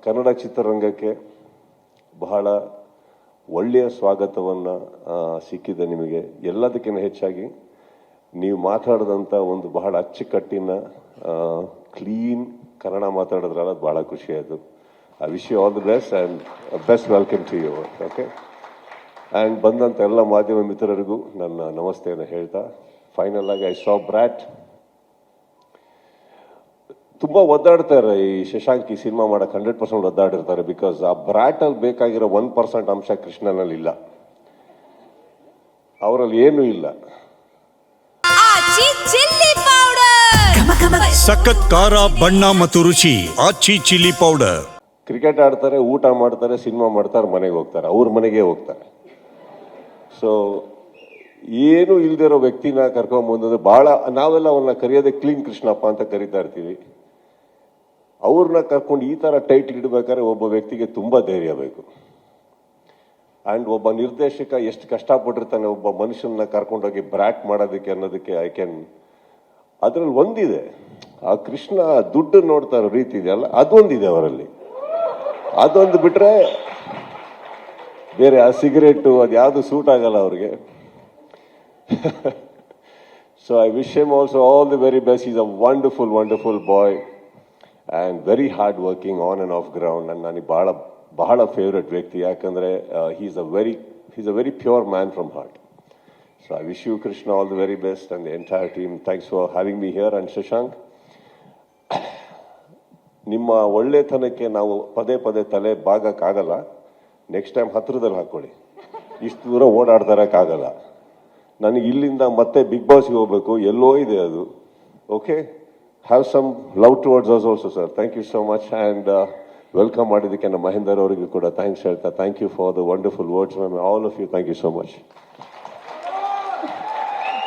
ಕನ್ನಡ ಚಿತ್ರರಂಗಕ್ಕೆ ಬಹಳ ಒಳ್ಳೆಯ ಸ್ವಾಗತವನ್ನು ಸಿಕ್ಕಿದೆ ನಿಮಗೆ. ಎಲ್ಲದಕ್ಕಿಂತ ಹೆಚ್ಚಾಗಿ ನೀವು ಮಾತಾಡಿದಂಥ ಒಂದು ಬಹಳ ಅಚ್ಚುಕಟ್ಟಿನ ಕ್ಲೀನ್ ಕನ್ನಡ ಮಾತಾಡಿದ್ರಲ್ಲ, ಅದು ಬಹಳ ಖುಷಿ ಆಯಿತು. I wish you all the best and best welcome to you. Okay, and ಬಂದಂಥ ಎಲ್ಲ ಮಾಧ್ಯಮ ಮಿತ್ರರಿಗೂ ನನ್ನ ನಮಸ್ತೆಯನ್ನು ಹೇಳ್ತಾ, ಫೈನಲ್ ಆಗಿ ಐ ಸಾ ಬ್ರ್ಯಾಟ್. ತುಂಬ ಒದ್ದಾಡ್ತಾರೆ ಈ ಶಶಾಂಕ್ ಈ ಸಿನಿಮಾ ಮಾಡಕ್ಕೆ, 100% ಒದ್ದಾಡಿರ್ತಾರೆ. ಬಿಕಾಸ್ ಆ ಬ್ರ್ಯಾಟಲ್ಲಿ ಬೇಕಾಗಿರೋ 1% ಅಂಶ ಕೃಷ್ಣನಲ್ಲಿ ಇಲ್ಲ, ಅವರಲ್ಲಿ ಏನೂ ಇಲ್ಲ. ಸಖತ್ ಖಾರ, ಬಣ್ಣ ಮತ್ತು ರುಚಿ ಆಚಿ ಚಿಲ್ಲಿ ಪೌಡರ್. ಕ್ರಿಕೆಟ್ ಆಡ್ತಾರೆ, ಊಟ ಮಾಡ್ತಾರೆ, ಸಿನಿಮಾ ಮಾಡ್ತಾರೆ, ಮನೆಗೆ ಹೋಗ್ತಾರೆ, ಅವ್ರ ಮನೆಗೆ ಹೋಗ್ತಾರೆ. ಸೊ ಏನು ಇಲ್ದಿರೋ ವ್ಯಕ್ತಿನ ಕರ್ಕೊಂಡ್ಬಂದ್ರೆ ಭಾಳ, ನಾವೆಲ್ಲ ಅವನ್ನ ಕರೆಯೋದೇ ಕ್ಲೀನ್ ಕೃಷ್ಣಪ್ಪ ಅಂತ ಕರಿತಾ ಇರ್ತೀವಿ. ಅವ್ರನ್ನ ಕರ್ಕೊಂಡು ಈ ಥರ ಟೈಟ್ಲ್ ಇಡಬೇಕಾದ್ರೆ ಒಬ್ಬ ವ್ಯಕ್ತಿಗೆ ತುಂಬ ಧೈರ್ಯ ಬೇಕು. ಆ್ಯಂಡ್ ಒಬ್ಬ ನಿರ್ದೇಶಕ ಎಷ್ಟು ಕಷ್ಟಪಟ್ಟಿರ್ತಾನೆ ಒಬ್ಬ ಮನುಷ್ಯನ ಕರ್ಕೊಂಡೋಗಿ ಬ್ರ್ಯಾಟ್ ಮಾಡೋದಕ್ಕೆ ಅನ್ನೋದಕ್ಕೆ ಅದರಲ್ಲಿ ಒಂದಿದೆ, ಆ ಕೃಷ್ಣ ದುಡ್ಡು ನೋಡ್ತಾ ಇರೋ ರೀತಿ ಇದೆಯಲ್ಲ, ಅದೊಂದಿದೆ ಅವರಲ್ಲಿ. ಅದೊಂದು ಬಿಟ್ರೆ ಬೇರೆ ಆ ಸಿಗರೇಟು ಅದು ಯಾವುದು ಸೂಟ್ ಆಗಲ್ಲ ಅವ್ರಿಗೆ. So I wish him also all the very best. Is a wonderful wonderful boy and very hard working on and off ground. and ನನಗೆ ಬಹಳ ಬಹಳ ಫೇವ್ರೆಟ್ ವ್ಯಕ್ತಿ, ಯಾಕಂದರೆ is a very pure man from heart. So I wish you Krishna all the very best and the entire team. Thanks for having me here. And Shashank, ನಿಮ್ಮ ಒಳ್ಳೆತನಕ್ಕೆ ನಾವು ಪದೇ ಪದೇ ತಲೆ ಬಾಗಕ್ಕಾಗಲ್ಲ. ನೆಕ್ಸ್ಟ್ ಟೈಮ್ ಹತ್ರದಲ್ಲಿ ಹಾಕ್ಕೊಳ್ಳಿ, ಇಷ್ಟು ದೂರ ಓಡಾಡ್ತಾರಕ್ಕಾಗಲ್ಲ. ನನಗೆ ಇಲ್ಲಿಂದ ಮತ್ತೆ ಬಿಗ್ ಬಾಸ್ಗೆ ಹೋಗ್ಬೇಕು, ಎಲ್ಲೋ ಇದೆ ಅದು. Okay, have some love towards us also sir. Thank you so much. And welcome ಮಾಡಿದ್ದಕ್ಕೆ ನಮ್ಮ ಮಹೇಂದರ್ ಅವರಿಗೂ ಕೂಡ ಥ್ಯಾಂಕ್ಸ್ ಹೇಳ್ತಾ, thank you for the wonderful words ma'am, all of you. Thank you so much.